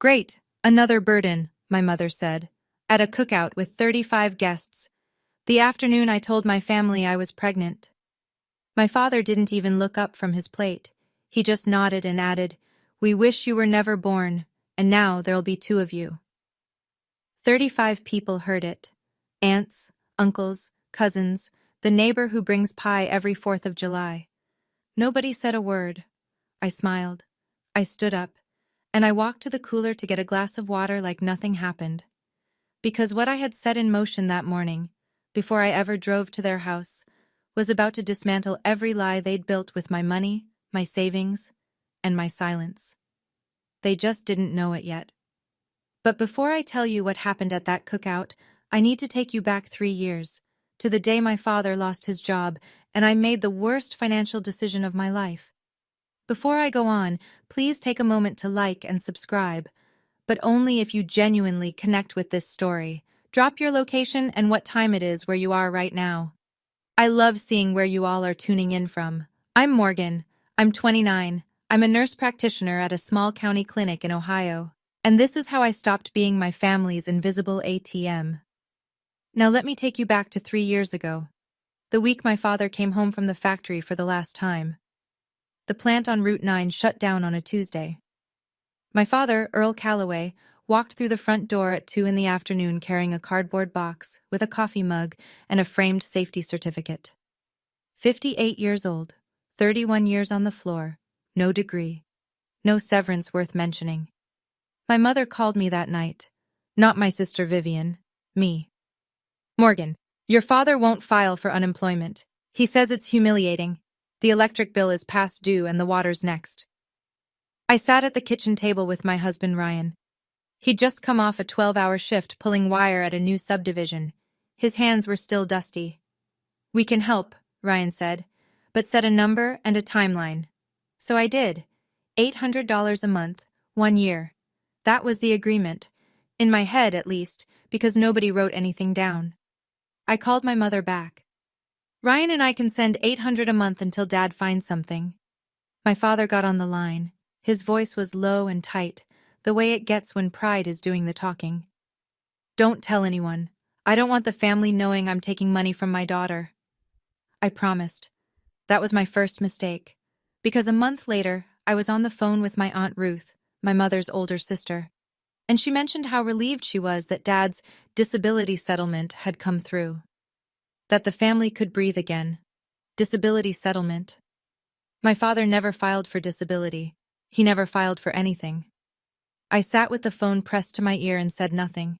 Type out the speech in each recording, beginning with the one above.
Great, another burden, my mother said, at a cookout with 35 guests. The afternoon I told my family I was pregnant. My father didn't even look up from his plate. He just nodded and added, "We wish you were never born, and now there'll be two of you." 35 people heard it. Aunts, uncles, cousins, the neighbor who brings pie every 4th of July. Nobody said a word. I smiled. I stood up, and I walked to the cooler to get a glass of water like nothing happened. Because what I had set in motion that morning, before I ever drove to their house, was about to dismantle every lie they'd built with my money, my savings, and my silence. They just didn't know it yet. But before I tell you what happened at that cookout, I need to take you back 3 years, to the day my father lost his job and I made the worst financial decision of my life. Before I go on, please take a moment to like and subscribe, but only if you genuinely connect with this story. Drop your location and what time it is where you are right now. I love seeing where you all are tuning in from. I'm Morgan. I'm 29. I'm a nurse practitioner at a small county clinic in Ohio. And this is how I stopped being my family's invisible ATM. Now let me take you back to 3 years ago, the week my father came home from the factory for the last time. The plant on Route 9 shut down on a Tuesday. My father, Earl Calloway, walked through the front door at 2 in the afternoon carrying a cardboard box with a coffee mug and a framed safety certificate. 58 years old, 31 years on the floor, no degree, no severance worth mentioning. My mother called me that night. Not my sister Vivian, me. "Morgan, your father won't file for unemployment. He says it's humiliating. The electric bill is past due and the water's next." I sat at the kitchen table with my husband Ryan. He'd just come off a 12-hour shift pulling wire at a new subdivision. His hands were still dusty. "We can help," Ryan said, "but set a number and a timeline." So I did. $800 a month, 1 year. That was the agreement. In my head, at least, because nobody wrote anything down. I called my mother back. "Ryan and I can send $800 a month until Dad finds something." My father got on the line. His voice was low and tight, the way it gets when pride is doing the talking. "Don't tell anyone. I don't want the family knowing I'm taking money from my daughter." I promised. That was my first mistake. Because a month later, I was on the phone with my Aunt Ruth, my mother's older sister, and she mentioned how relieved she was that Dad's disability settlement had come through. That the family could breathe again. Disability settlement. My father never filed for disability. He never filed for anything. I sat with the phone pressed to my ear and said nothing.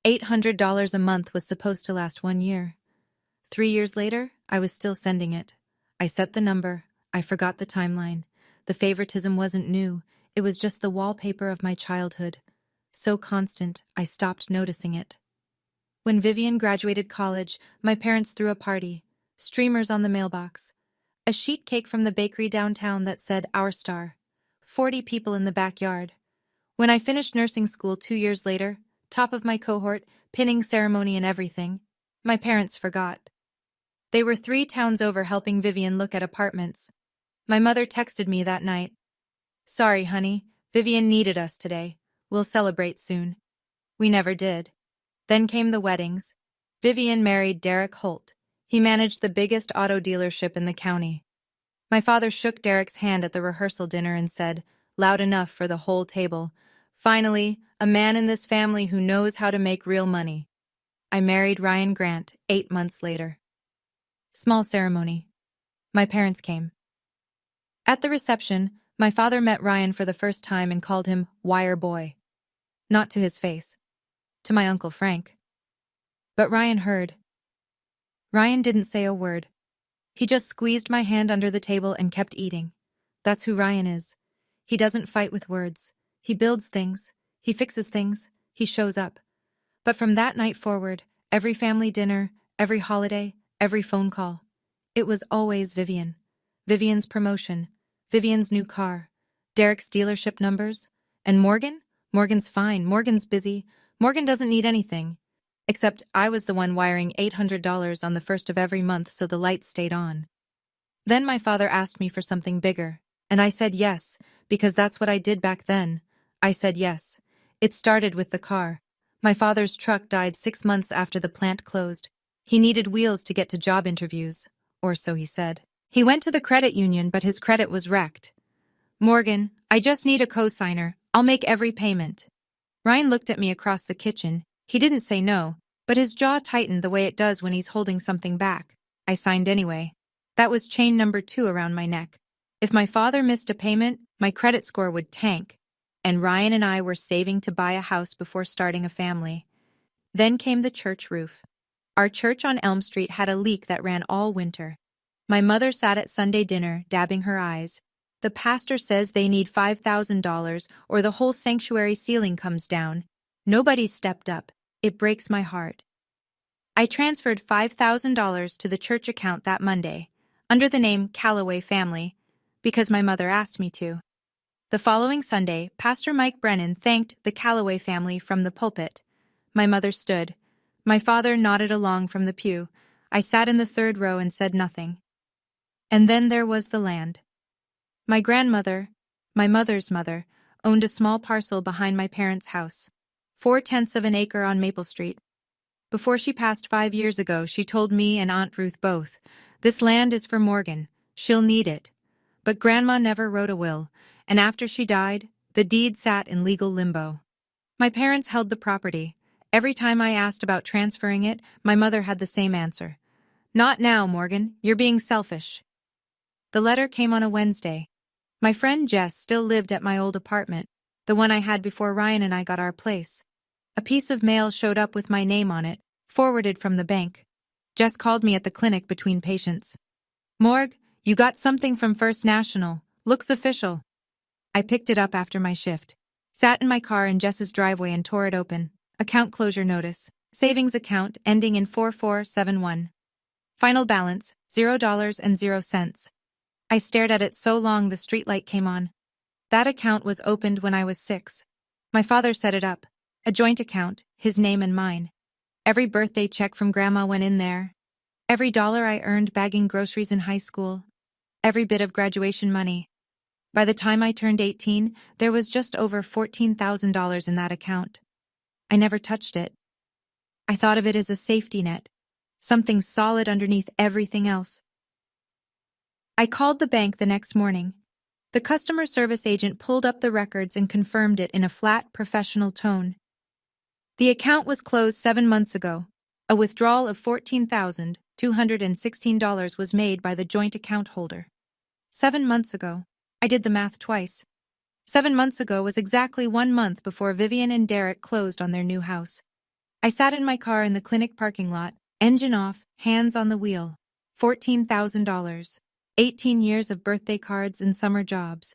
$800 a month was supposed to last 1 year. 3 years later, I was still sending it. I set the number. I forgot the timeline. The favoritism wasn't new. It was just the wallpaper of my childhood. So constant, I stopped noticing it. When Vivian graduated college, my parents threw a party. Streamers on the mailbox. A sheet cake from the bakery downtown that said Our Star. 40 people in the backyard. When I finished nursing school 2 years later, top of my cohort, pinning ceremony and everything, my parents forgot. They were 3 towns over helping Vivian look at apartments. My mother texted me that night. "Sorry, honey, Vivian needed us today. We'll celebrate soon." We never did. Then came the weddings. Vivian married Derek Holt. He managed the biggest auto dealership in the county. My father shook Derek's hand at the rehearsal dinner and said, loud enough for the whole table, "Finally, a man in this family who knows how to make real money." I married Ryan Grant 8 months later. Small ceremony. My parents came. At the reception, my father met Ryan for the first time and called him Wire Boy. Not to his face. To my Uncle Frank. But Ryan heard. Ryan didn't say a word. He just squeezed my hand under the table and kept eating. That's who Ryan is. He doesn't fight with words. He builds things. He fixes things. He shows up. But from that night forward, every family dinner, every holiday, every phone call, it was always Vivian. Vivian's promotion. Vivian's new car. Derek's dealership numbers. And Morgan? Morgan's fine. Morgan's busy. Morgan doesn't need anything. Except I was the one wiring $800 on the first of every month so the lights stayed on. Then my father asked me for something bigger, and I said yes, because that's what I did back then. I said yes. It started with the car. My father's truck died 6 months after the plant closed. He needed wheels to get to job interviews, or so he said. He went to the credit union, but his credit was wrecked. Morgan, I just need a cosigner. I'll make every payment. Ryan looked at me across the kitchen. He didn't say no, but his jaw tightened the way it does when he's holding something back. I signed anyway. That was chain number 2 around my neck. If my father missed a payment, my credit score would tank, and Ryan and I were saving to buy a house before starting a family. Then came the church roof. Our church on Elm Street had a leak that ran all winter. My mother sat at Sunday dinner, dabbing her eyes. The pastor says they need $5,000 or the whole sanctuary ceiling comes down. Nobody stepped up. It breaks my heart. I transferred $5,000 to the church account that Monday, under the name Calloway Family, because my mother asked me to. The following Sunday, Pastor Mike Brennan thanked the Calloway family from the pulpit. My mother stood. My father nodded along from the pew. I sat in the 3rd row and said nothing. And then there was the land. My grandmother, my mother's mother, owned a small parcel behind my parents' house, 4/10 of an acre on Maple Street. Before she passed 5 years ago, she told me and Aunt Ruth both, "This land is for Morgan. She'll need it." But Grandma never wrote a will, and after she died, the deed sat in legal limbo. My parents held the property. Every time I asked about transferring it, my mother had the same answer. "Not now, Morgan. You're being selfish." The letter came on a Wednesday. My friend Jess still lived at my old apartment, the one I had before Ryan and I got our place. A piece of mail showed up with my name on it, forwarded from the bank. Jess called me at the clinic between patients. "Morg, you got something from First National. Looks official." I picked it up after my shift, sat in my car in Jess's driveway and tore it open. Account closure notice. Savings account ending in 4471. Final balance, $0.00. I stared at it so long the streetlight came on. That account was opened when I was 6. My father set it up. A joint account, his name and mine. Every birthday check from Grandma went in there. Every dollar I earned bagging groceries in high school. Every bit of graduation money. By the time I turned 18, there was just over $14,000 in that account. I never touched it. I thought of it as a safety net, something solid underneath everything else. I called the bank the next morning. The customer service agent pulled up the records and confirmed it in a flat, professional tone. The account was closed 7 months ago. A withdrawal of $14,216 was made by the joint account holder. 7 months ago. I did the math twice. 7 months ago was exactly 1 month before Vivian and Derek closed on their new house. I sat in my car in the clinic parking lot, engine off, hands on the wheel. $14,000. 18 years of birthday cards and summer jobs.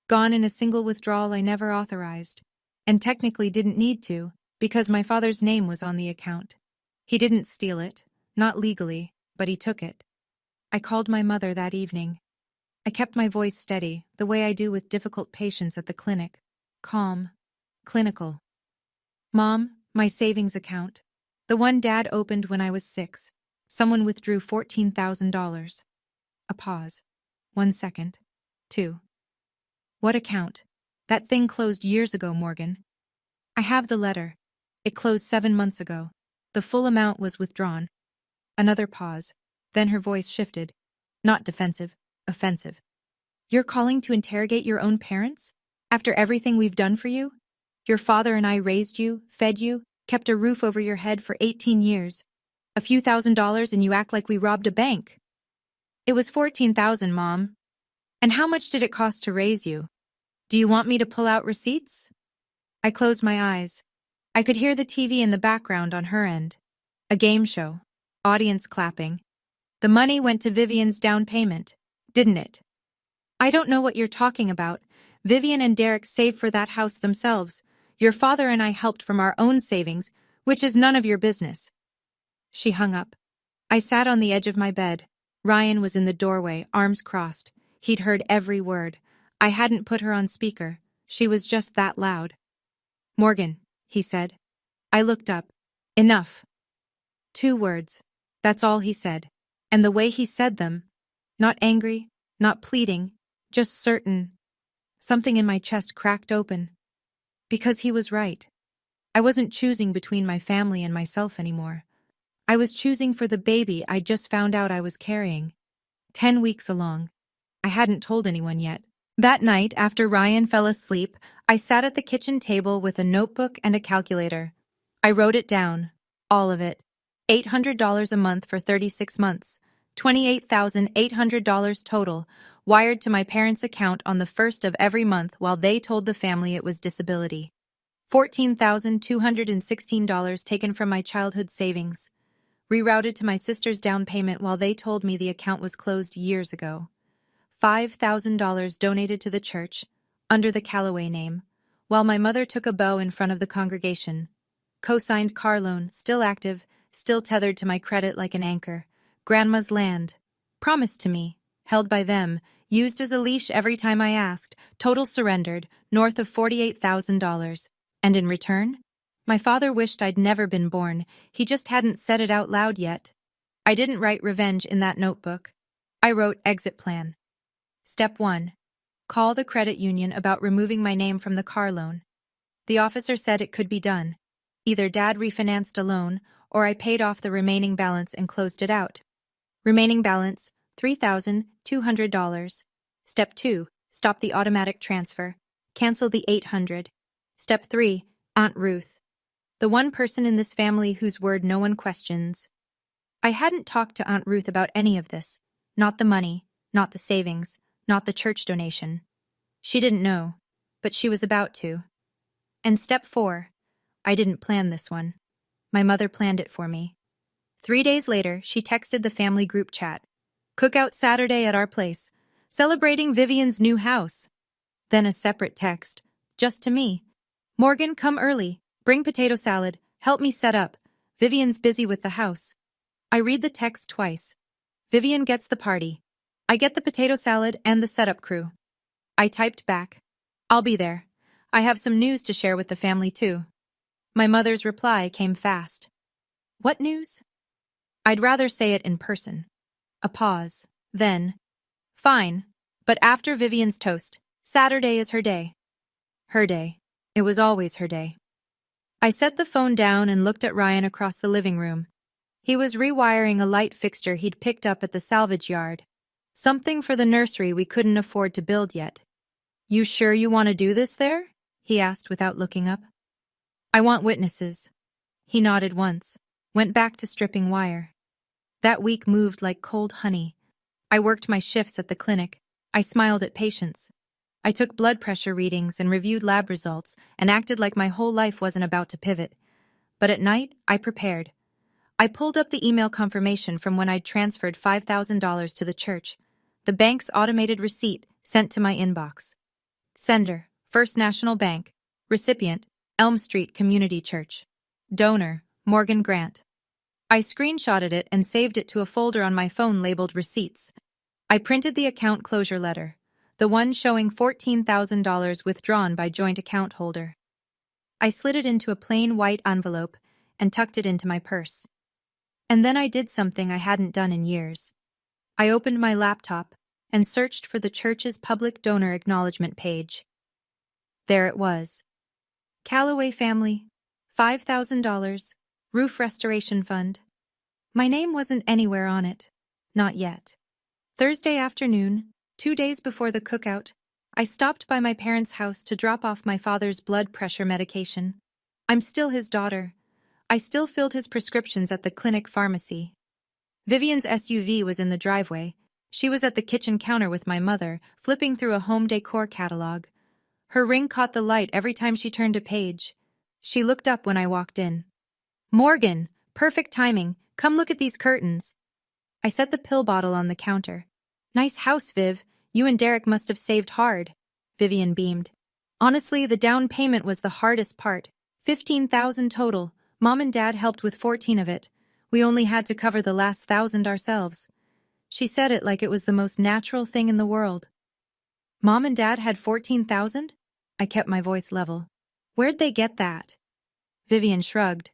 Gone in a single withdrawal I never authorized, and technically didn't need to, because my father's name was on the account. He didn't steal it, not legally, but he took it. I called my mother that evening. I kept my voice steady, the way I do with difficult patients at the clinic. Calm. Clinical. "Mom, my savings account. The one Dad opened when I was 6. Someone withdrew $14,000. A pause. 1 second. 2. "What account? That thing closed years ago, Morgan." "I have the letter. It closed 7 months ago. The full amount was withdrawn." Another pause. Then her voice shifted. Not defensive, offensive. "You're calling to interrogate your own parents? After everything we've done for you? Your father and I raised you, fed you, kept a roof over your head for 18 years. A few $1,000s and you act like we robbed a bank." "It was $14,000, Mom. And how much did it cost to raise you? Do you want me to pull out receipts?" I closed my eyes. I could hear the TV in the background on her end. A game show. Audience clapping. The money went to Vivian's down payment, didn't it? "I don't know what you're talking about. Vivian and Derek saved for that house themselves. Your father and I helped from our own savings, which is none of your business." She hung up. I sat on the edge of my bed. Ryan was in the doorway, arms crossed. He'd heard every word. I hadn't put her on speaker. She was just that loud. "Morgan," he said. I looked up. "Enough." 2 words. That's all he said. And the way he said them, not angry, not pleading, just certain. Something in my chest cracked open. Because he was right. I wasn't choosing between my family and myself anymore. I was choosing for the baby I just found out I was carrying. 10 weeks along. I hadn't told anyone yet. That night, after Ryan fell asleep, I sat at the kitchen table with a notebook and a calculator. I wrote it down. All of it. $800 a month for 36 months. $28,800 total, wired to my parents' account on the first of every month while they told the family it was disability. $14,216 taken from my childhood savings. Rerouted to my sister's down payment while they told me the account was closed years ago. $5,000 donated to the church, under the Callaway name, while my mother took a bow in front of the congregation. Co-signed car loan, still active, still tethered to my credit like an anchor. Grandma's land, promised to me, held by them, used as a leash every time I asked, total surrendered, north of $48,000. And in return? My father wished I'd never been born, he just hadn't said it out loud yet. I didn't write revenge in that notebook. I wrote exit plan. Step 1. Call the credit union about removing my name from the car loan. The officer said it could be done. Either Dad refinanced a loan, or I paid off the remaining balance and closed it out. Remaining balance, $3,200. Step 2. Stop the automatic transfer. Cancel the $800. Step 3. Aunt Ruth. The one person in this family whose word no one questions. I hadn't talked to Aunt Ruth about any of this. Not the money, not the savings, not the church donation. She didn't know, but she was about to. And step 4. I didn't plan this one. My mother planned it for me. 3 days later, she texted the family group chat. Cookout Saturday at our place. Celebrating Vivian's new house. Then a separate text, just to me. Morgan, come early. Bring potato salad. Help me set up. Vivian's busy with the house. I read the text twice. Vivian gets the party. I get the potato salad and the setup crew. I typed back. I'll be there. I have some news to share with the family too. My mother's reply came fast. What news? I'd rather say it in person. A pause. Then, fine, but after Vivian's toast. Saturday is her day. Her day. It was always her day. I set the phone down and looked at Ryan across the living room. He was rewiring a light fixture he'd picked up at the salvage yard. Something for the nursery we couldn't afford to build yet. You sure you want to do this there? He asked without looking up. I want witnesses. He nodded once, went back to stripping wire. That week moved like cold honey. I worked my shifts at the clinic. I smiled at patients. I took blood pressure readings and reviewed lab results and acted like my whole life wasn't about to pivot. But at night, I prepared. I pulled up the email confirmation from when I'd transferred $5,000 to the church. The bank's automated receipt sent to my inbox. Sender, First National Bank. Recipient, Elm Street Community Church. Donor, Morgan Grant. I screenshotted it and saved it to a folder on my phone labeled Receipts. I printed the account closure letter, the one showing $14,000 withdrawn by joint account holder. I slid it into a plain white envelope and tucked it into my purse. And then I did something I hadn't done in years. I opened my laptop and searched for the church's public donor acknowledgement page. There it was. Callaway family, $5,000, roof restoration fund. My name wasn't anywhere on it. Not yet. Thursday afternoon, 2 days before the cookout, I stopped by my parents' house to drop off my father's blood pressure medication. I'm still his daughter. I still filled his prescriptions at the clinic pharmacy. Vivian's SUV was in the driveway. She was at the kitchen counter with my mother, flipping through a home decor catalog. Her ring caught the light every time she turned a page. She looked up when I walked in. Morgan, perfect timing. Come look at these curtains. I set the pill bottle on the counter. Nice house, Viv. You and Derek must have saved hard. Vivian beamed. Honestly, the down payment was the hardest part. $15,000 total. Mom and Dad helped with 14 of it. We only had to cover the last 1,000 ourselves. She said it like it was the most natural thing in the world. Mom and Dad had 14,000? I kept my voice level. Where'd they get that? Vivian shrugged.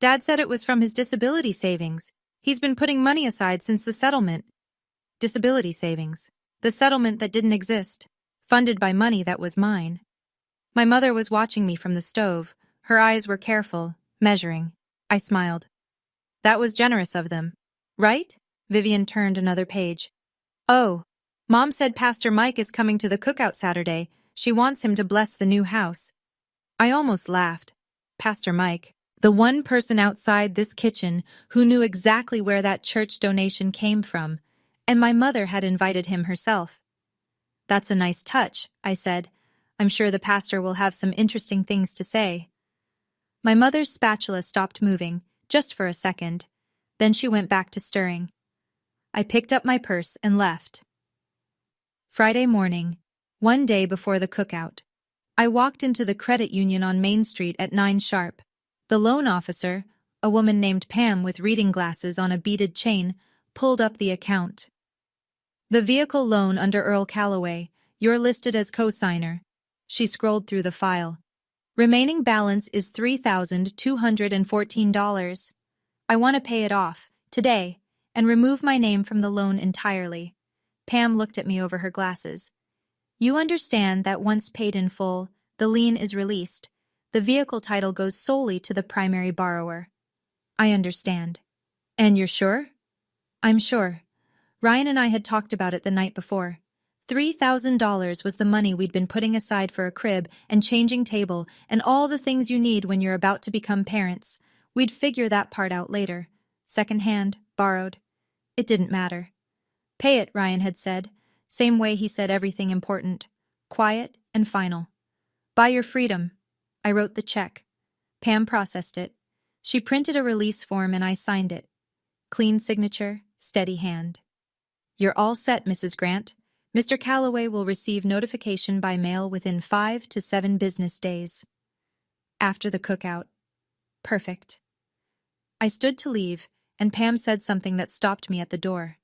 Dad said it was from his disability savings. He's been putting money aside since the settlement. Disability savings. The settlement that didn't exist. Funded by money that was mine. My mother was watching me from the stove, Her eyes were careful, measuring. I smiled. That was generous of them. Right? Vivian turned another page. Oh, Mom said Pastor Mike is coming to the cookout Saturday. She wants him to bless the new house. I almost laughed. Pastor Mike, the one person outside this kitchen who knew exactly where that church donation came from, and my mother had invited him herself. That's a nice touch, I said. I'm sure the pastor will have some interesting things to say. My mother's spatula stopped moving, just for a second. Then she went back to stirring. I picked up my purse and left. Friday morning, one day before the cookout. I walked into the credit union on Main Street at 9 sharp. The loan officer, a woman named Pam with reading glasses on a beaded chain, pulled up the account. The vehicle loan under Earl Calloway, you're listed as co-signer. She scrolled through the file. Remaining balance is $3,214. I want to pay it off, today, and remove my name from the loan entirely. Pam looked at me over her glasses. You understand that once paid in full, the lien is released. The vehicle title goes solely to the primary borrower. I understand. And you're sure? I'm sure. Ryan and I had talked about it the night before. $3,000 was the money we'd been putting aside for a crib and changing table and all the things you need when you're about to become parents. We'd figure that part out later. Second-hand, borrowed. It didn't matter. Pay it, Ryan had said. Same way he said everything important. Quiet and final. Buy your freedom. I wrote the check. Pam processed it. She printed a release form and I signed it. Clean signature, steady hand. You're all set, Mrs. Grant. Mr. Calloway will receive notification by mail within 5 to 7 business days. After the cookout. Perfect. I stood to leave, and Pam said something that stopped me at the door.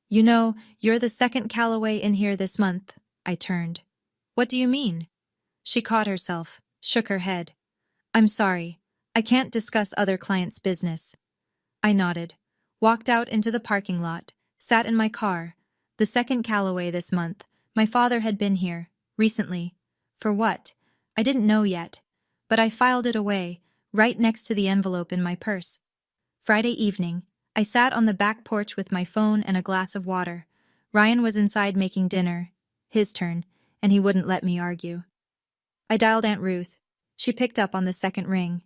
You know, you're the second Calloway in here this month. I turned. What do you mean? She caught herself, shook her head. I'm sorry. I can't discuss other clients' business. I nodded, walked out into the parking lot, sat in my car. The second Calloway this month. My father had been here, recently. For what? I didn't know yet. But I filed it away, right next to the envelope in my purse. Friday evening, I sat on the back porch with my phone and a glass of water. Ryan was inside making dinner, his turn, and he wouldn't let me argue. I dialed Aunt Ruth. She picked up on the second ring.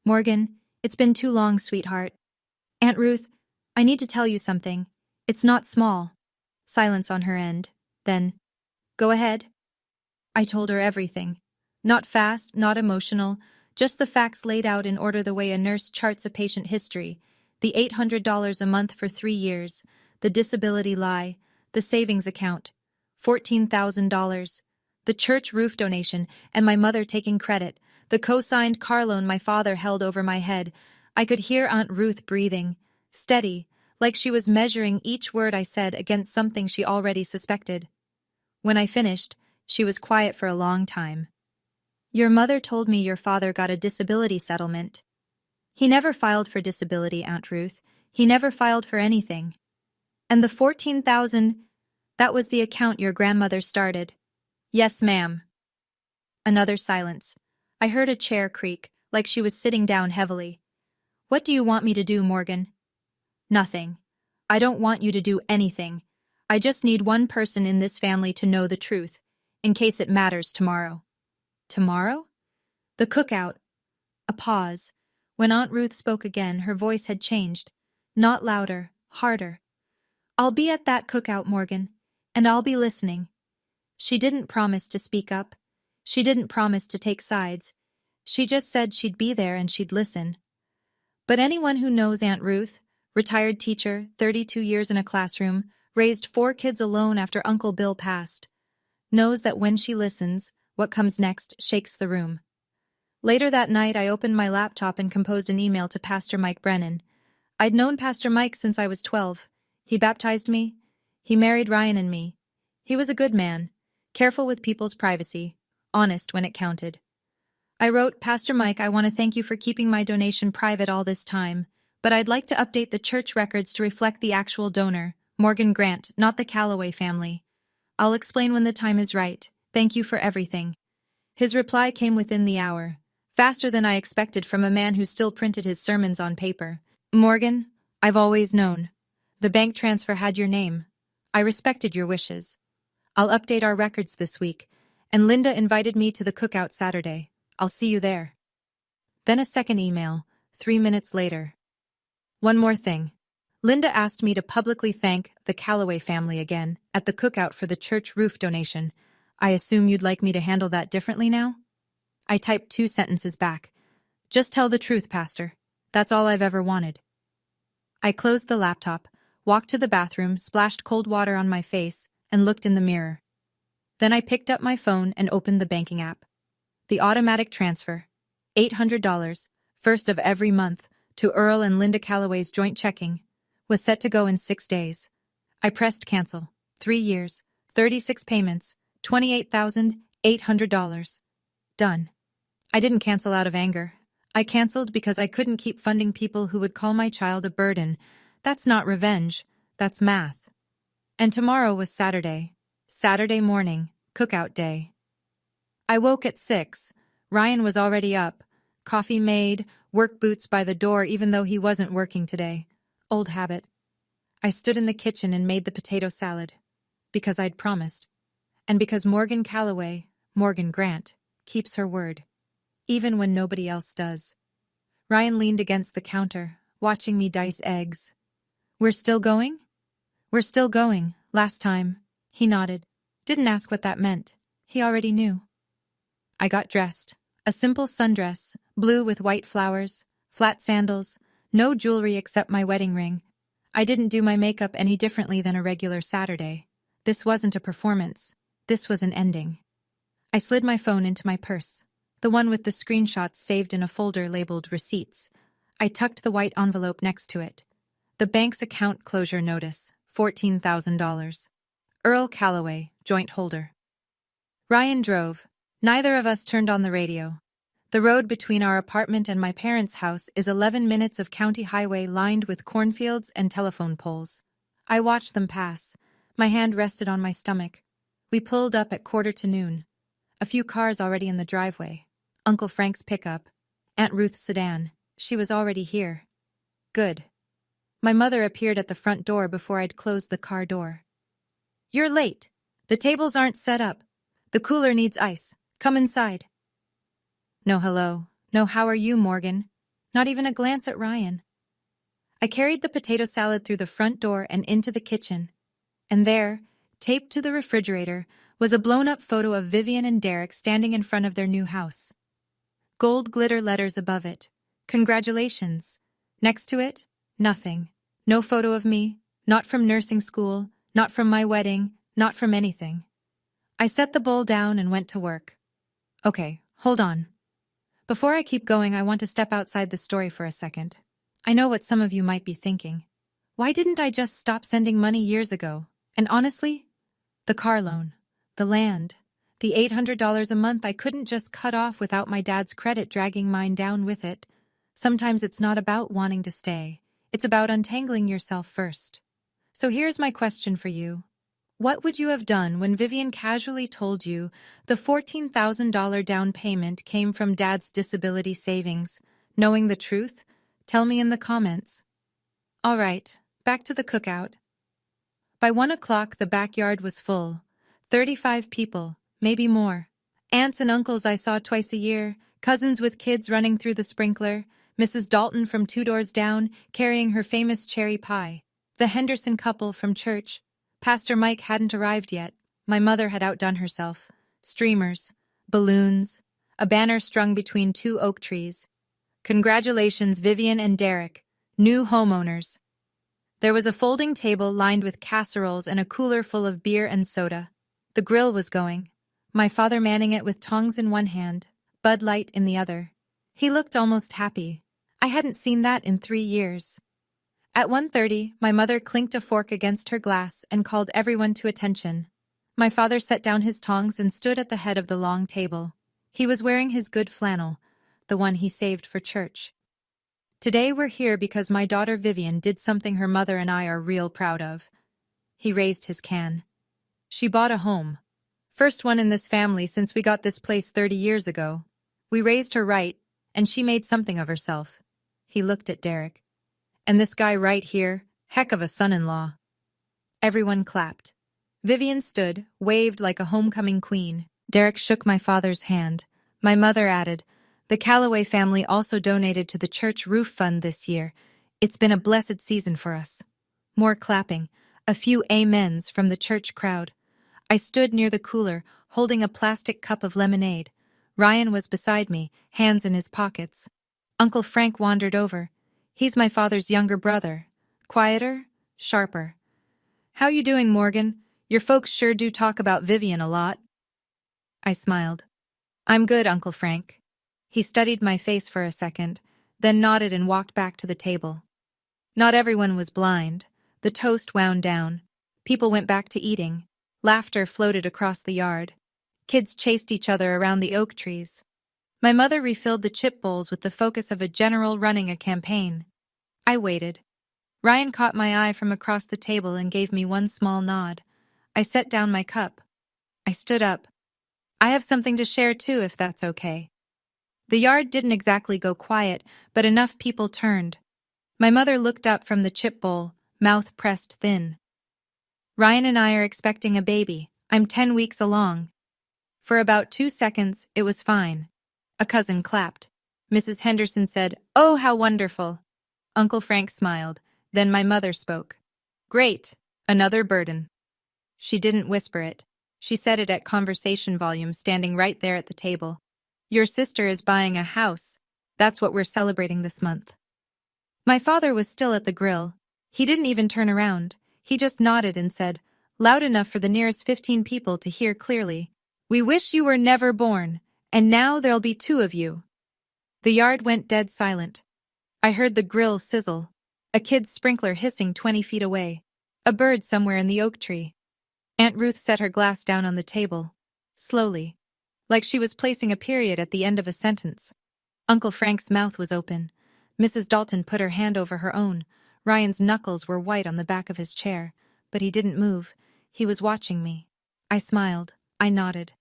Morgan, it's been too long, sweetheart. Aunt Ruth, I need to tell you something. It's not small. Silence on her end. Then, go ahead. I told her everything. Not fast, not emotional, just the facts laid out in order the way a nurse charts a patient history. The $800 a month for 3 years, the disability lie, the savings account, $14,000, the church roof donation, and my mother taking credit, the co-signed car loan my father held over my head. I could hear Aunt Ruth breathing, steady, like she was measuring each word I said against something she already suspected. When I finished, she was quiet for a long time. Your mother told me your father got a disability settlement. He never filed for disability, Aunt Ruth. He never filed for anything. And the $14,000, that was the account your grandmother started. Yes, ma'am. Another silence. I heard a chair creak, like she was sitting down heavily. What do you want me to do, Morgan? Nothing. I don't want you to do anything. I just need one person in this family to know the truth, in case it matters tomorrow. Tomorrow? The cookout. A pause. When Aunt Ruth spoke again, her voice had changed. Not louder, harder. I'll be at that cookout, Morgan, and I'll be listening. She didn't promise to speak up. She didn't promise to take sides. She just said she'd be there and she'd listen. But anyone who knows Aunt Ruth, retired teacher, 32 years in a classroom, raised 4 kids alone after Uncle Bill passed, knows that when she listens, what comes next shakes the room. Later that night, I opened my laptop and composed an email to Pastor Mike Brennan. I'd known Pastor Mike since I was 12. He baptized me. He married Ryan and me. He was a good man, careful with people's privacy, honest when it counted. I wrote, Pastor Mike, I want to thank you for keeping my donation private all this time, but I'd like to update the church records to reflect the actual donor, Morgan Grant, not the Calloway family. I'll explain when the time is right. Thank you for everything. His reply came within the hour. Faster than I expected from a man who still printed his sermons on paper. Morgan, I've always known. The bank transfer had your name. I respected your wishes. I'll update our records this week, and Linda invited me to the cookout Saturday. I'll see you there. Then a second email, 3 minutes later. One more thing. Linda asked me to publicly thank the Calloway family again at the cookout for the church roof donation. I assume you'd like me to handle that differently now? I typed 2 sentences back. Just tell the truth, Pastor. That's all I've ever wanted. I closed the laptop, walked to the bathroom, splashed cold water on my face, and looked in the mirror. Then I picked up my phone and opened the banking app. The automatic transfer, $800, first of every month, to Earl and Linda Calloway's joint checking, was set to go in 6 days. I pressed cancel. 3 years, 36 payments, $28,800. Done. I didn't cancel out of anger. I canceled because I couldn't keep funding people who would call my child a burden. That's not revenge, that's math. And tomorrow was Saturday. Saturday morning, cookout day. I woke at 6. Ryan was already up. Coffee made, work boots by the door even though he wasn't working today. Old habit. I stood in the kitchen and made the potato salad. Because I'd promised. And because Morgan Calloway, Morgan Grant, keeps her word. Even when nobody else does. Ryan leaned against the counter, watching me dice eggs. We're still going? We're still going, last time. He nodded. Didn't ask what that meant. He already knew. I got dressed. A simple sundress, blue with white flowers, flat sandals, no jewelry except my wedding ring. I didn't do my makeup any differently than a regular Saturday. This wasn't a performance. This was an ending. I slid my phone into my purse, the one with the screenshots saved in a folder labeled Receipts. I tucked the white envelope next to it. The bank's account closure notice, $14,000. Earl Calloway, joint holder. Ryan drove. Neither of us turned on the radio. The road between our apartment and my parents' house is 11 minutes of county highway lined with cornfields and telephone poles. I watched them pass. My hand rested on my stomach. We pulled up at 1:45. A few cars already in the driveway. Uncle Frank's pickup. Aunt Ruth's sedan. She was already here. Good. My mother appeared at the front door before I'd closed the car door. You're late. The tables aren't set up. The cooler needs ice. Come inside. No hello. No how are you, Morgan? Not even a glance at Ryan. I carried the potato salad through the front door and into the kitchen. And there, taped to the refrigerator, was a blown-up photo of Vivian and Derek standing in front of their new house. Gold glitter letters above it. Congratulations. Next to it, nothing. No photo of me, not from nursing school, not from my wedding, not from anything. I set the bowl down and went to work. Okay, hold on. Before I keep going, I want to step outside the story for a second. I know what some of you might be thinking. Why didn't I just stop sending money years ago? And honestly, the car loan, the land, the $800 a month I couldn't just cut off without my dad's credit dragging mine down with it. Sometimes it's not about wanting to stay. It's about untangling yourself first. So here's my question for you. What would you have done when Vivian casually told you the $14,000 down payment came from Dad's disability savings? Knowing the truth? Tell me in the comments. All right, back to the cookout. By 1 o'clock, the backyard was full. 35 people, maybe more. Aunts and uncles I saw twice a year, cousins with kids running through the sprinkler, Mrs. Dalton from 2 doors down carrying her famous cherry pie, the Henderson couple from church. Pastor Mike hadn't arrived yet. My mother had outdone herself. Streamers, balloons, a banner strung between 2 oak trees. Congratulations, Vivian and Derek, new homeowners. There was a folding table lined with casseroles and a cooler full of beer and soda. The grill was going, my father manning it with tongs in one hand, Bud Light in the other. He looked almost happy. I hadn't seen that in 3 years. At 1:30, my mother clinked a fork against her glass and called everyone to attention. My father set down his tongs and stood at the head of the long table. He was wearing his good flannel, the one he saved for church. Today we're here because my daughter Vivian did something her mother and I are real proud of. He raised his can. She bought a home. First one in this family since we got this place 30 years ago. We raised her right, and she made something of herself. He looked at Derek. And this guy right here, heck of a son-in-law. Everyone clapped. Vivian stood, waved like a homecoming queen. Derek shook my father's hand. My mother added, "The Calloway family also donated to the church roof fund this year. It's been a blessed season for us." More clapping, a few amens from the church crowd. I stood near the cooler, holding a plastic cup of lemonade. Ryan was beside me, hands in his pockets. Uncle Frank wandered over. He's my father's younger brother. Quieter, sharper. "How you doing, Morgan? Your folks sure do talk about Vivian a lot." I smiled. "I'm good, Uncle Frank." He studied my face for a second, then nodded and walked back to the table. Not everyone was blind. The toast wound down. People went back to eating. Laughter floated across the yard. Kids chased each other around the oak trees. My mother refilled the chip bowls with the focus of a general running a campaign. I waited. Ryan caught my eye from across the table and gave me one small nod. I set down my cup. I stood up. "I have something to share too, if that's okay." The yard didn't exactly go quiet, but enough people turned. My mother looked up from the chip bowl, mouth pressed thin. "Ryan and I are expecting a baby. I'm 10 weeks along." For about 2 seconds, it was fine. A cousin clapped. Mrs. Henderson said, "Oh, how wonderful." Uncle Frank smiled. Then my mother spoke. "Great. Another burden." She didn't whisper it. She said it at conversation volume, standing right there at the table. "Your sister is buying a house. That's what we're celebrating this month." My father was still at the grill. He didn't even turn around. He just nodded and said, loud enough for the nearest 15 people to hear clearly, "We wish you were never born, and now there'll be 2 of you." The yard went dead silent. I heard the grill sizzle, a kid's sprinkler hissing 20 feet away, a bird somewhere in the oak tree. Aunt Ruth set her glass down on the table, slowly, like she was placing a period at the end of a sentence. Uncle Frank's mouth was open. Mrs. Dalton put her hand over her own. Ryan's knuckles were white on the back of his chair, but he didn't move. He was watching me. I smiled. I nodded.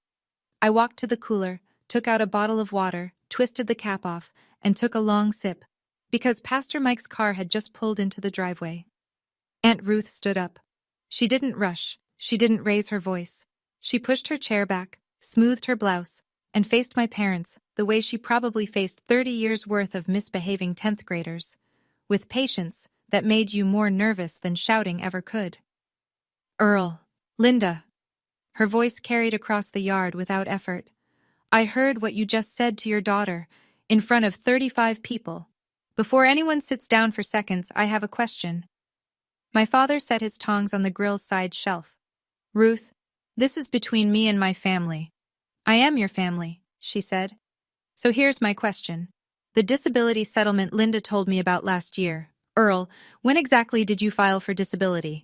I walked to the cooler, took out a bottle of water, twisted the cap off, and took a long sip, because Pastor Mike's car had just pulled into the driveway. Aunt Ruth stood up. She didn't rush. She didn't raise her voice. She pushed her chair back, smoothed her blouse, and faced my parents the way she probably faced 30 years' worth of misbehaving 10th graders, with patience that made you more nervous than shouting ever could. "Earl, Linda." Her voice carried across the yard without effort. "I heard what you just said to your daughter, in front of 35 people. Before anyone sits down for seconds, I have a question." My father set his tongs on the grill's side shelf. "Ruth, this is between me and my family." "I am your family," she said. "So here's my question. The disability settlement Linda told me about last year. Earl, when exactly did you file for disability?"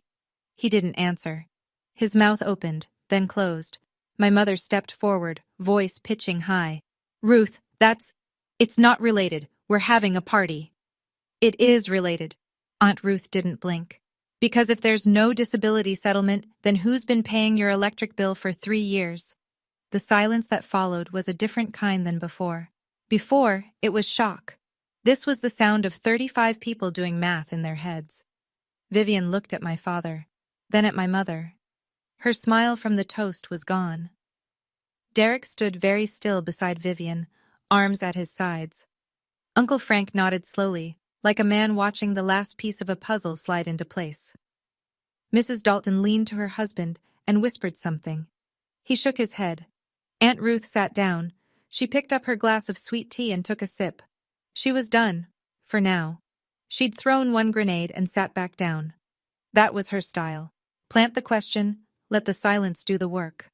He didn't answer. His mouth opened, then closed. My mother stepped forward, voice pitching high. "Ruth, it's not related. We're having a party." "It is related." Aunt Ruth didn't blink. "Because if there's no disability settlement, then who's been paying your electric bill for 3 years? The silence that followed was a different kind than before. Before, it was shock. This was the sound of 35 people doing math in their heads. Vivian looked at my father, then at my mother. Her smile from the toast was gone. Derek stood very still beside Vivian, arms at his sides. Uncle Frank nodded slowly, like a man watching the last piece of a puzzle slide into place. Mrs. Dalton leaned to her husband and whispered something. He shook his head. Aunt Ruth sat down. She picked up her glass of sweet tea and took a sip. She was done, for now. She'd thrown one grenade and sat back down. That was her style. Plant the question, let the silence do the work.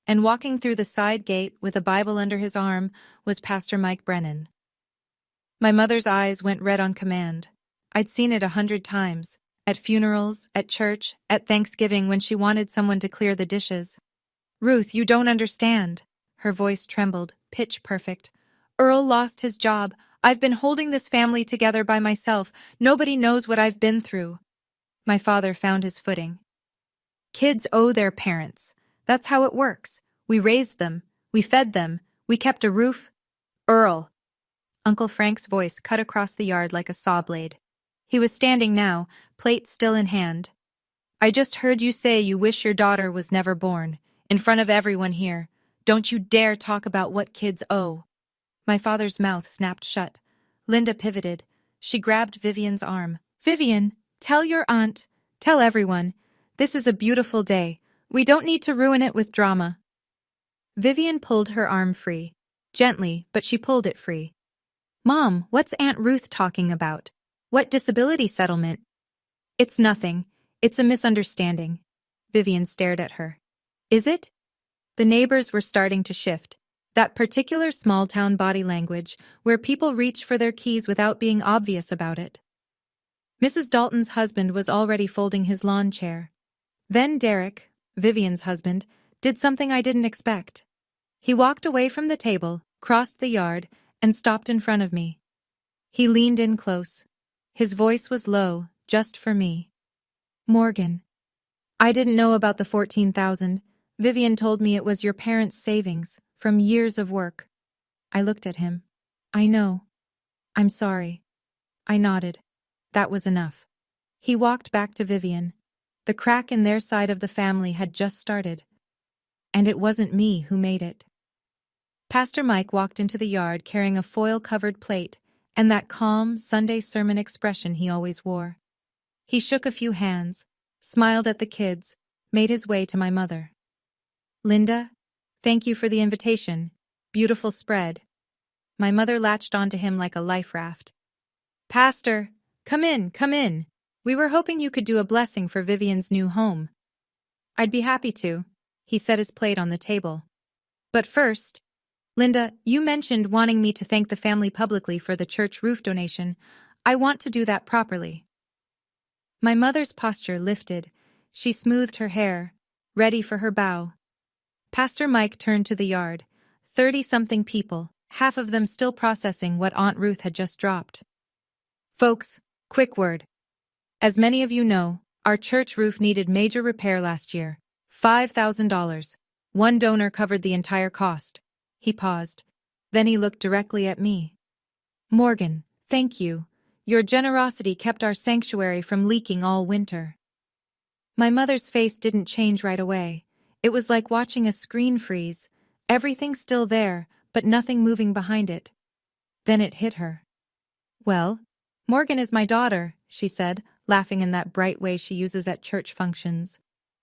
And walking through the side gate with a Bible under his arm was Pastor Mike Brennan. My mother's eyes went red on command. I'd seen it 100 times, at funerals, at church, at Thanksgiving when she wanted someone to clear the dishes. "Ruth, you don't understand." Her voice trembled, pitch perfect. "Earl lost his job. I've been holding this family together by myself. Nobody knows what I've been through." My father found his footing. "Kids owe their parents. That's how it works. We raised them. We fed them. We kept a roof." "Earl." Uncle Frank's voice cut across the yard like a saw blade. He was standing now, plate still in hand. I just heard you say you wish your daughter was never born, in front of everyone here. Don't you dare talk about what kids owe. My father's mouth snapped shut. Linda pivoted. She grabbed Vivian's arm. Vivian, tell your aunt, tell everyone. This is a beautiful day. We don't need to ruin it with drama. Vivian pulled her arm free. Gently, but she pulled it free. Mom, what's Aunt Ruth talking about? What disability settlement? It's nothing. It's a misunderstanding. Vivian stared at her. Is it? The neighbors were starting to shift. That particular small-town body language where people reach for their keys without being obvious about it. Mrs. Dalton's husband was already folding his lawn chair. Then Derek, Vivian's husband, did something I didn't expect. He walked away from the table, crossed the yard, and stopped in front of me. He leaned in close. His voice was low, just for me. Morgan. I didn't know about the $14,000. Vivian told me it was your parents' savings, from years of work. I looked at him. I know. I'm sorry. I nodded. That was enough. He walked back to Vivian. The crack in their side of the family had just started. And it wasn't me who made it. Pastor Mike walked into the yard carrying a foil-covered plate and that calm Sunday sermon expression he always wore. He shook a few hands, smiled at the kids, made his way to my mother. Linda, thank you for the invitation. Beautiful spread. My mother latched onto him like a life raft. Pastor, come in, come in. We were hoping you could do a blessing for Vivian's new home. I'd be happy to. He set his plate on the table. But first, Linda, you mentioned wanting me to thank the family publicly for the church roof donation. I want to do that properly. My mother's posture lifted. She smoothed her hair, ready for her bow. Pastor Mike turned to the yard. 30-something people, half of them still processing what Aunt Ruth had just dropped. Folks, quick word. As many of you know, our church roof needed major repair last year. $5,000. One donor covered the entire cost. He paused. Then he looked directly at me. Morgan, thank you. Your generosity kept our sanctuary from leaking all winter. My mother's face didn't change right away. It was like watching a screen freeze. Everything still there, but nothing moving behind it. Then it hit her. Well, Morgan is my daughter, she said, laughing in that bright way she uses at church functions.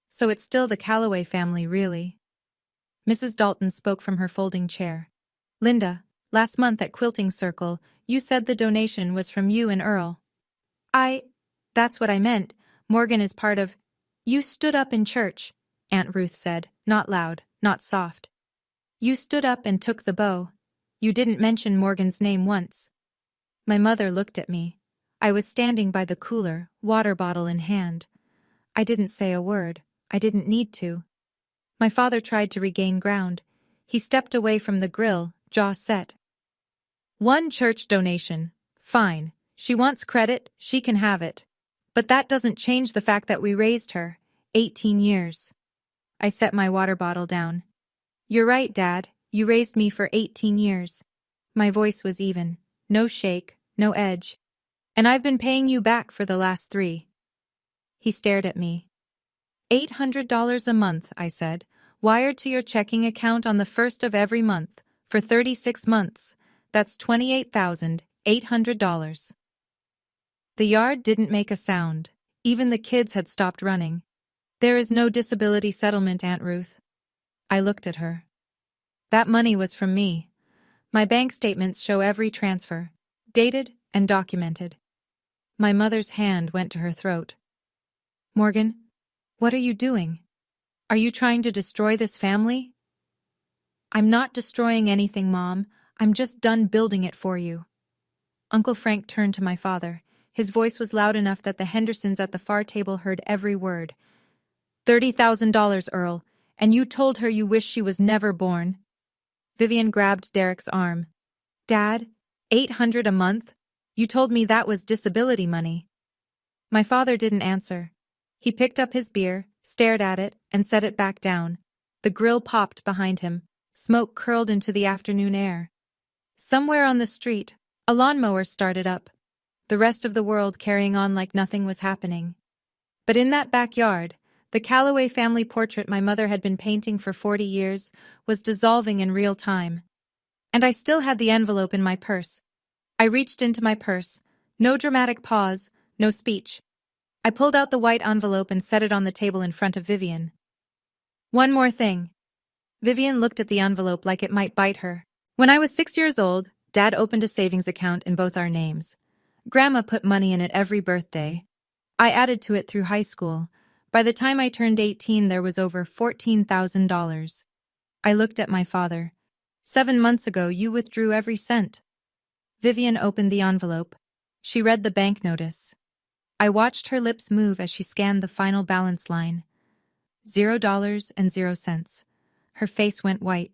So it's still the Calloway family, really. Mrs. Dalton spoke from her folding chair. Linda, last month at Quilting Circle, you said the donation was from you and Earl. That's what I meant. Morgan is part of... You stood up in church, Aunt Ruth said, not loud, not soft. You stood up and took the bow. You didn't mention Morgan's name once. My mother looked at me. I was standing by the cooler, water bottle in hand. I didn't say a word. I didn't need to. My father tried to regain ground. He stepped away from the grill, jaw set. One church donation. Fine. She wants credit, she can have it. But that doesn't change the fact that we raised her. 18 years. I set my water bottle down. You're right, Dad. You raised me for 18 years. My voice was even. No shake, no edge. And I've been paying you back for the last 3. He stared at me. $800 a month, I said, wired to your checking account on the 1st of every month, for 36 months. That's $28,800. The yard didn't make a sound. Even the kids had stopped running. There is no disability settlement, Aunt Ruth. I looked at her. That money was from me. My bank statements show every transfer, dated and documented. My mother's hand went to her throat. Morgan, what are you doing? Are you trying to destroy this family? I'm not destroying anything, Mom. I'm just done building it for you. Uncle Frank turned to my father. His voice was loud enough that the Hendersons at the far table heard every word. $30,000, Earl, and you told her you wish she was never born. Vivian grabbed Derek's arm. Dad, $800 a month? You told me that was disability money. My father didn't answer. He picked up his beer, stared at it, and set it back down. The grill popped behind him. Smoke curled into the afternoon air. Somewhere on the street, A lawnmower started up, the rest of the world carrying on like nothing was happening. But in that backyard, the Calloway family portrait my mother had been painting for 40 years was dissolving in real time. And I still had the envelope in my purse. I reached into my purse. No dramatic pause, no speech. I pulled out the white envelope and set it on the table in front of Vivian. One more thing. Vivian looked at the envelope like it might bite her. When I was 6 years old, Dad opened a savings account in both our names. Grandma put money in it every birthday. I added to it through high school. By the time I turned 18, there was over $14,000. I looked at my father. 7 months ago, you withdrew every cent. Vivian opened the envelope. She read the bank notice. I watched her lips move as she scanned the final balance line. $0.00. Her face went white.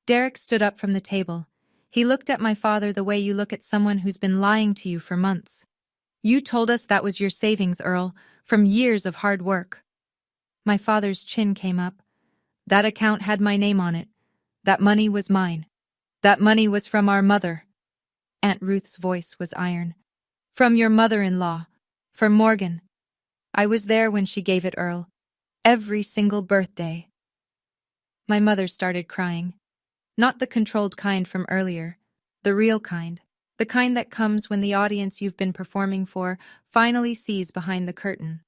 Derek stood up from the table. He looked at my father the way you look at someone who's been lying to you for months. You told us that was your savings, Earl, from years of hard work. My father's chin came up. That account had my name on it. That money was mine. That money was from our mother. Aunt Ruth's voice was iron. From your mother-in-law. From Morgan. I was there when she gave it, Earl. Every single birthday. My mother started crying. Not the controlled kind from earlier. The real kind. The kind that comes when the audience you've been performing for finally sees behind the curtain.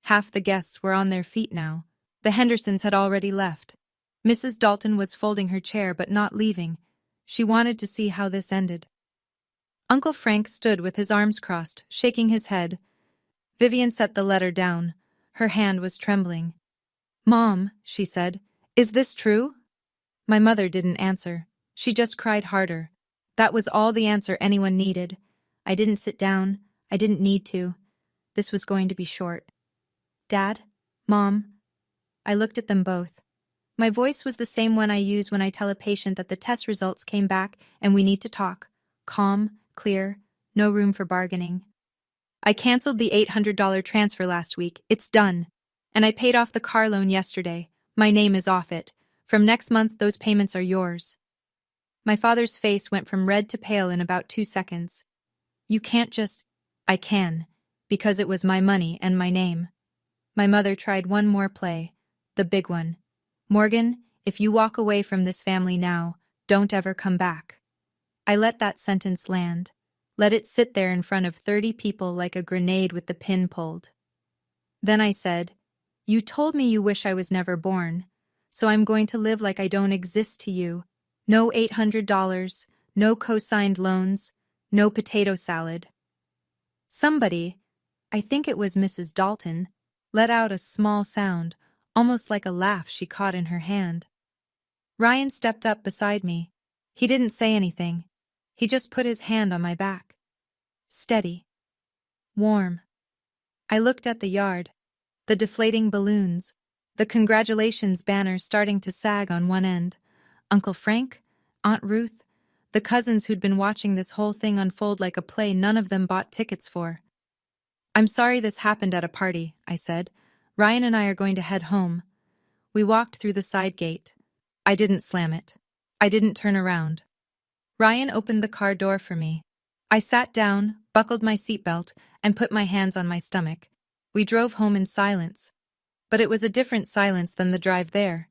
Half the guests were on their feet now. The Hendersons had already left. Mrs. Dalton was folding her chair but not leaving. She wanted to see how this ended. Uncle Frank stood with his arms crossed, shaking his head. Vivian set the letter down. Her hand was trembling. Mom, she said, is this true? My mother didn't answer. She just cried harder. That was all the answer anyone needed. I didn't sit down. I didn't need to. This was going to be short. Dad? Mom? I looked at them both. My voice was the same one I use when I tell a patient that the test results came back and we need to talk. Calm, clear, no room for bargaining. I canceled the $800 transfer last week. It's done. And I paid off the car loan yesterday. My name is off it. From next month, those payments are yours. My father's face went from red to pale in about 2 seconds. You can't just... I can, because it was my money and my name. My mother tried one more play, the big one. Morgan, if you walk away from this family now, don't ever come back. I let that sentence land. Let it sit there in front of 30 people like a grenade with the pin pulled. Then I said, you told me you wish I was never born, so I'm going to live like I don't exist to you. No $800, no co-signed loans, no potato salad. Somebody, I think it was Mrs. Dalton, let out a small sound, almost like a laugh she caught in her hand. Ryan stepped up beside me. He didn't say anything. He just put his hand on my back. Steady. Warm. I looked at the yard. The deflating balloons. The congratulations banner starting to sag on one end. Uncle Frank, Aunt Ruth, the cousins who'd been watching this whole thing unfold like a play none of them bought tickets for. I'm sorry this happened at a party, I said. Ryan and I are going to head home. We walked through the side gate. I didn't slam it. I didn't turn around. Ryan opened the car door for me. I sat down, buckled my seatbelt, and put my hands on my stomach. We drove home in silence. But it was a different silence than the drive there.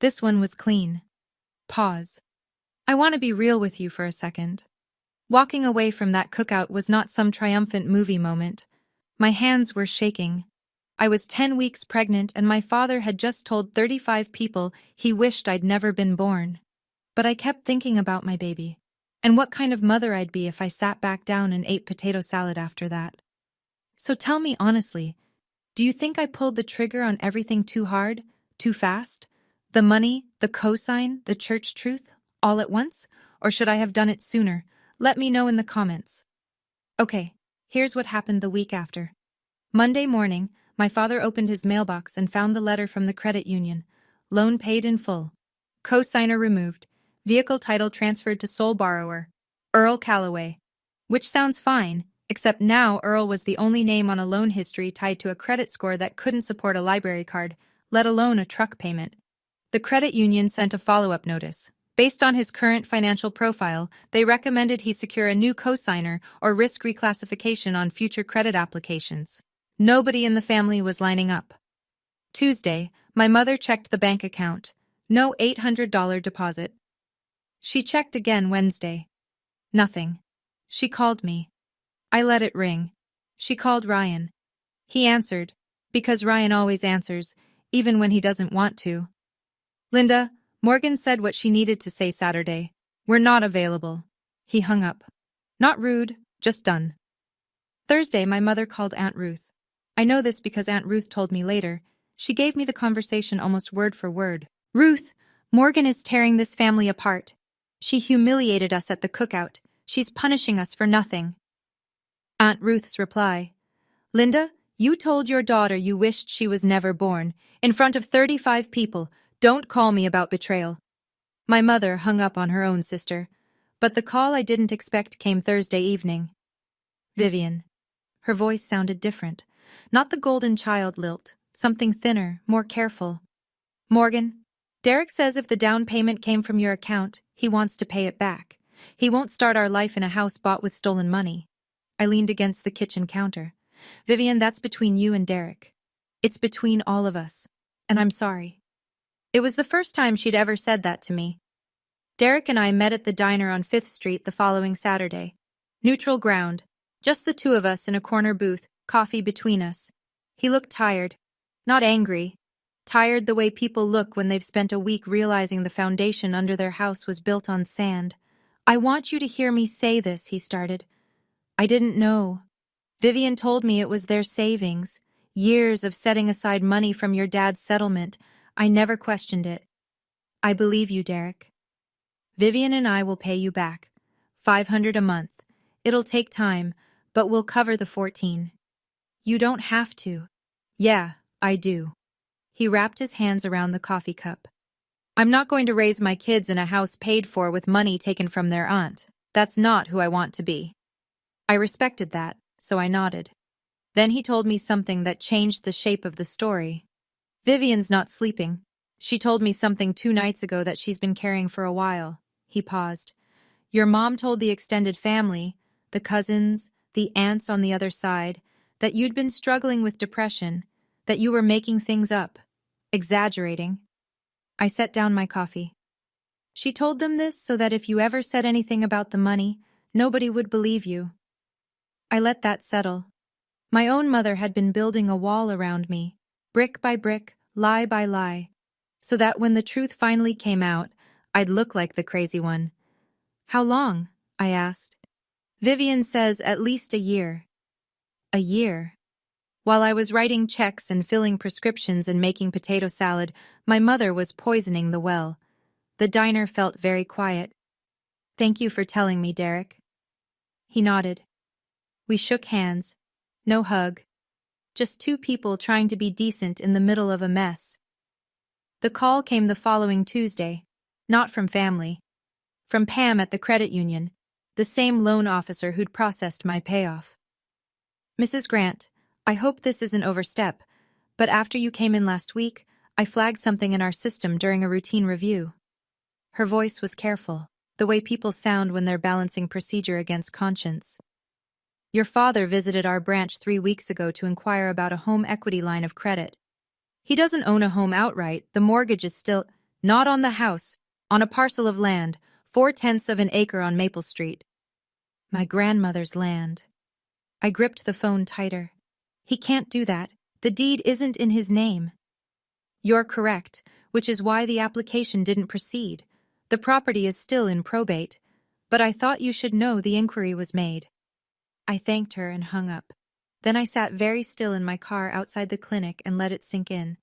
This one was clean. Pause. I want to be real with you for a second. Walking away from that cookout was not some triumphant movie moment. My hands were shaking. I was 10 weeks pregnant and my father had just told 35 people he wished I'd never been born. But I kept thinking about my baby, and what kind of mother I'd be if I sat back down and ate potato salad after that. So tell me honestly, do you think I pulled the trigger on everything too hard, too fast? The money, the cosign, the church truth, all at once? Or should I have done it sooner? Let me know in the comments. Okay, here's what happened the week after. Monday morning, my father opened his mailbox and found the letter from the credit union. Loan paid in full. Cosigner removed. Vehicle title transferred to sole borrower, Earl Calloway. Which sounds fine, except now Earl was the only name on a loan history tied to a credit score that couldn't support a library card, let alone a truck payment. The credit union sent a follow-up notice. Based on his current financial profile, they recommended he secure a new cosigner or risk reclassification on future credit applications. Nobody in the family was lining up. Tuesday, my mother checked the bank account. No $800 deposit. She checked again Wednesday. Nothing. She called me. I let it ring. She called Ryan. He answered, because Ryan always answers, even when he doesn't want to. Linda, Morgan said what she needed to say Saturday. We're not available. He hung up. Not rude, just done. Thursday, my mother called Aunt Ruth. I know this because Aunt Ruth told me later. She gave me the conversation almost word for word. Ruth, Morgan is tearing this family apart. She humiliated us at the cookout. She's punishing us for nothing. Aunt Ruth's reply. Linda, you told your daughter you wished she was never born. In front of 35 people. Don't call me about betrayal. My mother hung up on her own sister. But the call I didn't expect came Thursday evening. Vivian. Her voice sounded different. Not the golden child lilt. Something thinner, more careful. Morgan, Derek says if the down payment came from your account, he wants to pay it back. He won't start our life in a house bought with stolen money. I leaned against the kitchen counter. Vivian, that's between you and Derek. It's between all of us. And I'm sorry. It was the first time she'd ever said that to me. Derek and I met at the diner on 5th Street the following Saturday. Neutral ground. Just the two of us in a corner booth, coffee between us. He looked tired. Not angry. Tired the way people look when they've spent a week realizing the foundation under their house was built on sand. I want you to hear me say this, he started. I didn't know. Vivian told me it was their savings. Years of setting aside money from your dad's settlement. I never questioned it. I believe you, Derek. Vivian and I will pay you back. $500 a month. It'll take time, but we'll cover the 14. You don't have to. Yeah, I do. He wrapped his hands around the coffee cup. I'm not going to raise my kids in a house paid for with money taken from their aunt. That's not who I want to be. I respected that, so I nodded. Then he told me something that changed the shape of the story. Vivian's not sleeping. She told me something 2 nights ago that she's been carrying for a while. He paused. Your mom told the extended family, the cousins, the aunts on the other side, that you'd been struggling with depression, that you were making things up, exaggerating. I set down my coffee. She told them this so that if you ever said anything about the money, nobody would believe you. I let that settle. My own mother had been building a wall around me, brick by brick, lie by lie, so that when the truth finally came out, I'd look like the crazy one. How long? I asked. Vivian says at least a year. A year. While I was writing checks and filling prescriptions and making potato salad, my mother was poisoning the well. The diner felt very quiet. Thank you for telling me, Derek. He nodded. We shook hands. No hug. Just 2 people trying to be decent in the middle of a mess. The call came the following Tuesday. Not from family. From Pam at the credit union, the same loan officer who'd processed my payoff. Mrs. Grant, I hope this isn't overstep, but after you came in last week, I flagged something in our system during a routine review. Her voice was careful, the way people sound when they're balancing procedure against conscience. Your father visited our branch 3 weeks ago to inquire about a home equity line of credit. He doesn't own a home outright, the mortgage is still not on the house, on a parcel of land, 4/10 of an acre on Maple Street. My grandmother's land. I gripped the phone tighter. He can't do that. The deed isn't in his name. You're correct, which is why the application didn't proceed. The property is still in probate, but I thought you should know the inquiry was made. I thanked her and hung up. Then I sat very still in my car outside the clinic and let it sink in.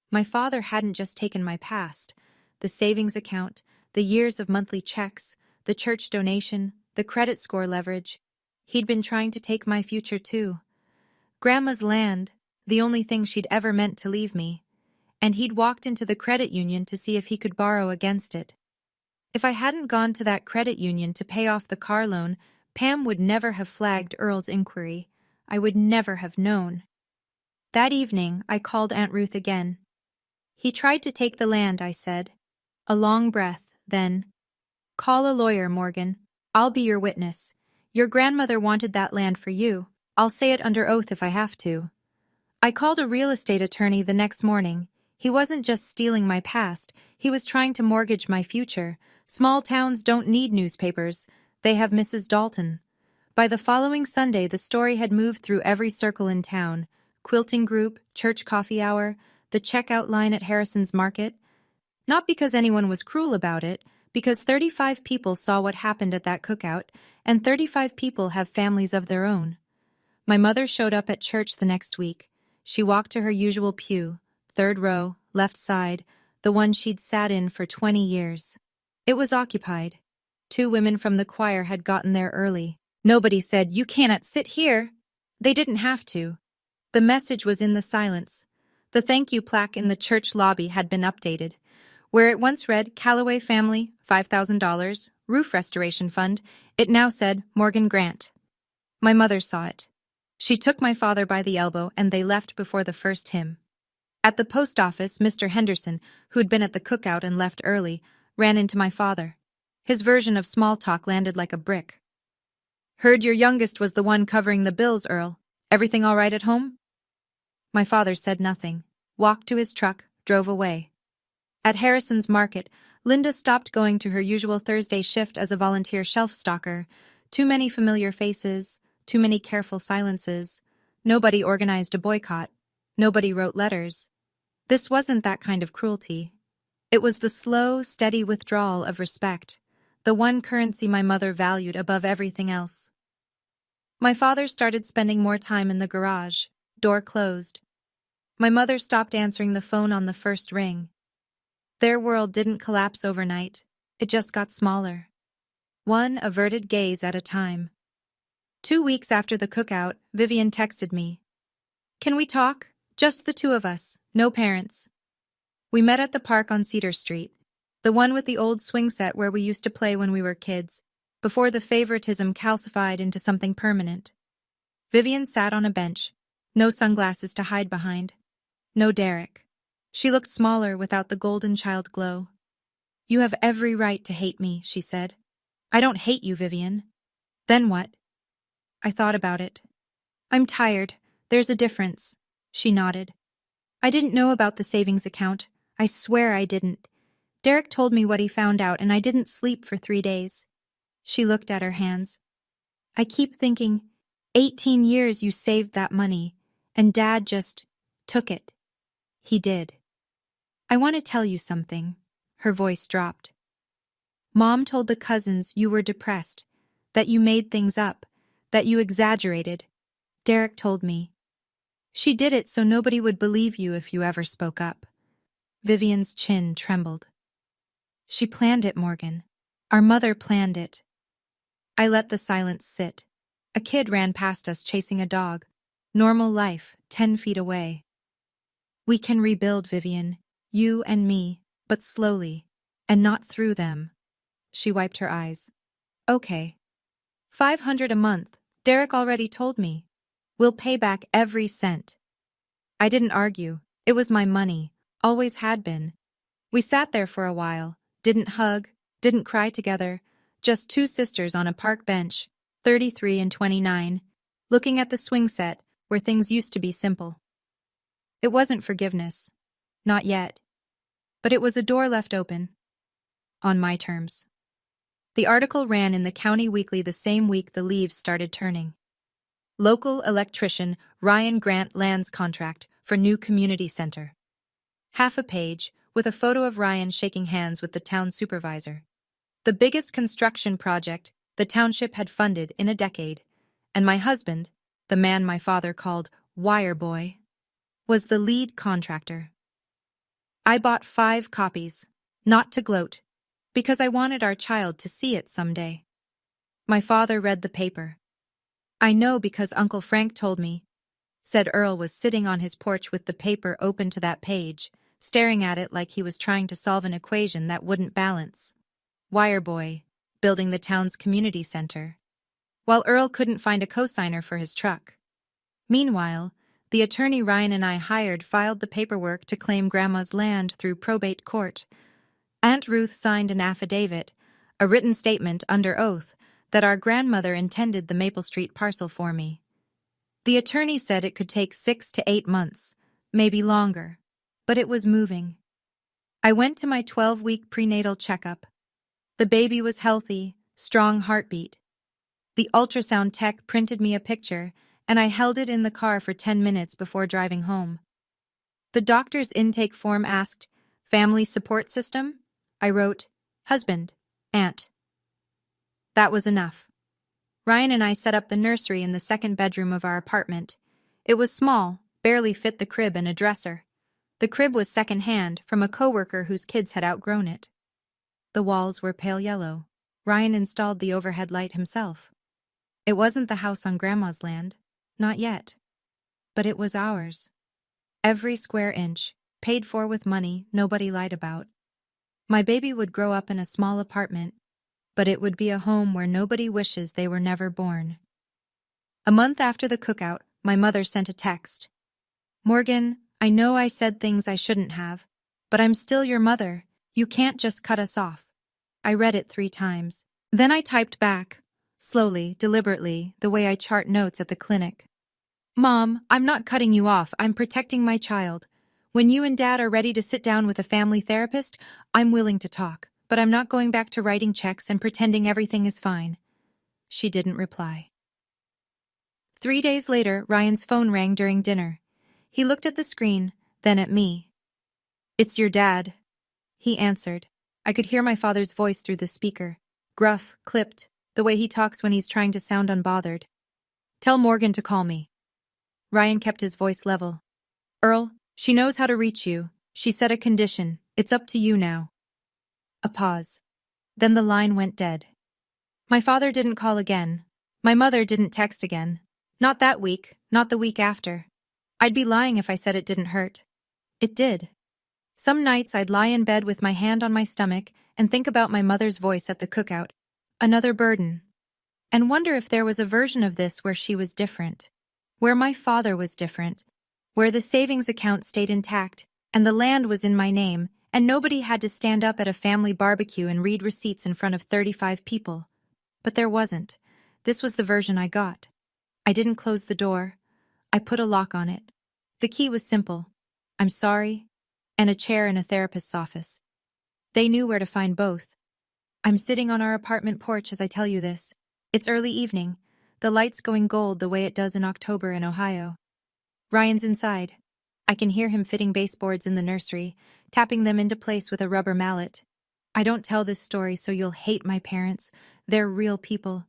My father hadn't just taken my past, the savings account, the years of monthly checks, the church donation, the credit score leverage. He'd been trying to take my future too. Grandma's land, the only thing she'd ever meant to leave me, and he'd walked into the credit union to see if he could borrow against it. If I hadn't gone to that credit union to pay off the car loan, Pam would never have flagged Earl's inquiry. I would never have known. That evening, I called Aunt Ruth again. He tried to take the land, I said. A long breath, then, Call a lawyer, Morgan. I'll be your witness. Your grandmother wanted that land for you. I'll say it under oath if I have to. I called a real estate attorney the next morning. He wasn't just stealing my past, he was trying to mortgage my future. Small towns don't need newspapers. They have Mrs. Dalton. By the following Sunday, the story had moved through every circle in town. Quilting group, church coffee hour, the checkout line at Harrison's Market. Not because anyone was cruel about it, because 35 people saw what happened at that cookout, and 35 people have families of their own. My mother showed up at church the next week. She walked to her usual pew, third row, left side, the one she'd sat in for 20 years. It was occupied. 2 women from the choir had gotten there early. Nobody said, "You cannot sit here." They didn't have to. The message was in the silence. The thank you plaque in the church lobby had been updated. Where it once read, Calloway Family, $5,000, Roof Restoration Fund, it now said, Morgan Grant. My mother saw it. She took my father by the elbow and they left before the first hymn. At the post office, Mr. Henderson, who'd been at the cookout and left early, ran into my father. His version of small talk landed like a brick. "Heard your youngest was the one covering the bills, Earl. Everything all right at home?" My father said nothing, walked to his truck, drove away. At Harrison's Market, Linda stopped going to her usual Thursday shift as a volunteer shelf stalker. Too many familiar faces, too many careful silences. Nobody organized a boycott. Nobody wrote letters. This wasn't that kind of cruelty. It was the slow, steady withdrawal of respect, the one currency my mother valued above everything else. My father started spending more time in the garage, door closed. My mother stopped answering the phone on the first ring. Their world didn't collapse overnight, it just got smaller. One averted gaze at a time. 2 weeks after the cookout, Vivian texted me. "Can we talk? Just the 2 of us, no parents." We met at the park on Cedar Street, the one with the old swing set where we used to play when we were kids, before the favoritism calcified into something permanent. Vivian sat on a bench, no sunglasses to hide behind. No Derek. She looked smaller without the golden child glow. "You have every right to hate me," she said. "I don't hate you, Vivian." "Then what?" I thought about it. "I'm tired. There's a difference." She nodded. "I didn't know about the savings account. I swear I didn't. Derek told me what he found out and I didn't sleep for 3 days. She looked at her hands. "I keep thinking, 18 years you saved that money, and Dad just took it." He did. "I want to tell you something." Her voice dropped. "Mom told the cousins you were depressed, that you made things up, that you exaggerated. Derek told me. She did it so nobody would believe you if you ever spoke up." Vivian's chin trembled. "She planned it, Morgan. Our mother planned it." I let the silence sit. A kid ran past us chasing a dog. Normal life, 10 feet away. "We can rebuild, Vivian. You and me, but slowly, and not through them." She wiped her eyes. "Okay. 500 a month. Derek already told me. We'll pay back every cent." I didn't argue. It was my money. Always had been. We sat there for a while. Didn't hug. Didn't cry together. Just 2 sisters on a park bench, 33 and 29, looking at the swing set where things used to be simple. It wasn't forgiveness. Not yet. But it was a door left open. On my terms. The article ran in the County Weekly the same week the leaves started turning. Local electrician Ryan Grant lands contract for new community center. Half a page, with a photo of Ryan shaking hands with the town supervisor. The biggest construction project the township had funded in a decade, and my husband, the man my father called Wire Boy, was the lead contractor. I bought 5 copies, not to gloat, because I wanted our child to see it someday. My father read the paper. "I know because Uncle Frank told me," said Earl was sitting on his porch with the paper open to that page, staring at it like he was trying to solve an equation that wouldn't balance. Wire Boy, building the town's community center. While Earl couldn't find a cosigner for his truck. Meanwhile, the attorney Ryan and I hired filed the paperwork to claim Grandma's land through probate court. Aunt Ruth signed an affidavit, a written statement under oath that our grandmother intended the Maple Street parcel for me. The attorney said it could take 6 to 8 months, maybe longer, but it was moving. I went to my 12-week prenatal checkup. The baby was healthy, strong heartbeat. The ultrasound tech printed me a picture, and I held it in the car for 10 minutes before driving home. The doctor's intake form asked, "Family support system?" I wrote, "Husband, aunt." That was enough. Ryan and I set up the nursery in the second bedroom of our apartment. It was small, barely fit the crib and a dresser. The crib was second-hand from a coworker whose kids had outgrown it. The walls were pale yellow. Ryan installed the overhead light himself. It wasn't the house on Grandma's land, not yet. But it was ours. Every square inch, paid for with money nobody lied about. My baby would grow up in a small apartment, but it would be a home where nobody wishes they were never born. A month after the cookout, my mother sent a text. "Morgan, I know I said things I shouldn't have, but I'm still your mother. You can't just cut us off." I read it 3 times. Then I typed back, slowly, deliberately, the way I chart notes at the clinic. "Mom, I'm not cutting you off, I'm protecting my child. When you and Dad are ready to sit down with a family therapist, I'm willing to talk, but I'm not going back to writing checks and pretending everything is fine." She didn't reply. 3 days later, Ryan's phone rang during dinner. He looked at the screen, then at me. "It's your dad," he answered. I could hear my father's voice through the speaker. Gruff, clipped, the way he talks when he's trying to sound unbothered. "Tell Morgan to call me." Ryan kept his voice level. "Earl, she knows how to reach you. She set a condition. It's up to you now." A pause. Then the line went dead. My father didn't call again. My mother didn't text again. Not that week, not the week after. I'd be lying if I said it didn't hurt. It did. Some nights I'd lie in bed with my hand on my stomach and think about my mother's voice at the cookout. Another burden. And wonder if there was a version of this where she was different. Where my father was different. Where the savings account stayed intact, and the land was in my name, and nobody had to stand up at a family barbecue and read receipts in front of 35 people. But there wasn't. This was the version I got. I didn't close the door. I put a lock on it. The key was simple. "I'm sorry," and a chair in a therapist's office. They knew where to find both. I'm sitting on our apartment porch as I tell you this. It's early evening, the lights going gold the way it does in October in Ohio. Ryan's inside. I can hear him fitting baseboards in the nursery, tapping them into place with a rubber mallet. I don't tell this story so you'll hate my parents. They're real people.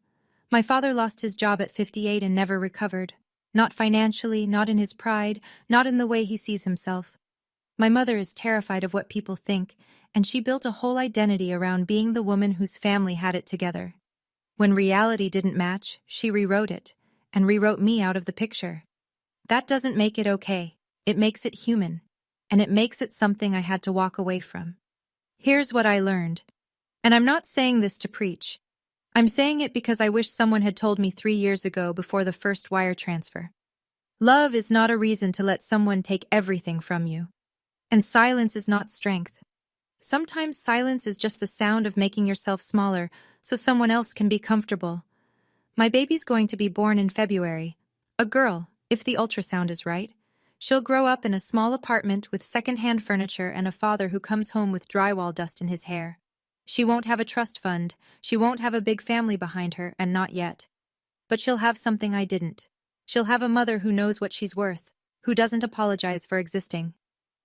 My father lost his job at 58 and never recovered. Not financially, not in his pride, not in the way he sees himself. My mother is terrified of what people think, and she built a whole identity around being the woman whose family had it together. When reality didn't match, she rewrote it, and rewrote me out of the picture. That doesn't make it okay. It makes it human, and it makes it something I had to walk away from. Here's what I learned. And I'm not saying this to preach. I'm saying it because I wish someone had told me 3 years ago before the first wire transfer. Love is not a reason to let someone take everything from you. And silence is not strength. Sometimes silence is just the sound of making yourself smaller so someone else can be comfortable. My baby's going to be born in February. A girl, if the ultrasound is right. She'll grow up in a small apartment with second-hand furniture and a father who comes home with drywall dust in his hair. She won't have a trust fund, she won't have a big family behind her, and not yet. But she'll have something I didn't. She'll have a mother who knows what she's worth, who doesn't apologize for existing.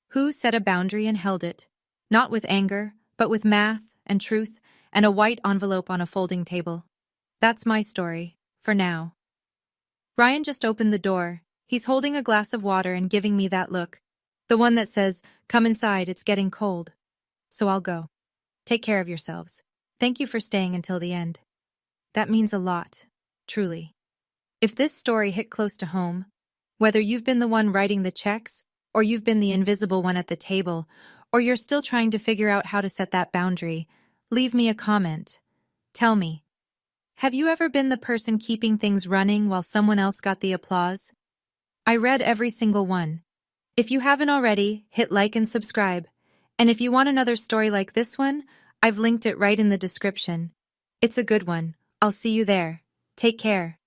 Who set a boundary and held it, not with anger, but with math and truth and a white envelope on a folding table. That's my story, for now. Ryan just opened the door. He's holding a glass of water and giving me that look, the one that says, "Come inside, it's getting cold." So I'll go. Take care of yourselves. Thank you for staying until the end. That means a lot, truly. If this story hit close to home, whether you've been the one writing the checks, or you've been the invisible one at the table, or you're still trying to figure out how to set that boundary, leave me a comment. Tell me, have you ever been the person keeping things running while someone else got the applause? I read every single one. If you haven't already, hit like and subscribe. And if you want another story like this one, I've linked it right in the description. It's a good one. I'll see you there. Take care.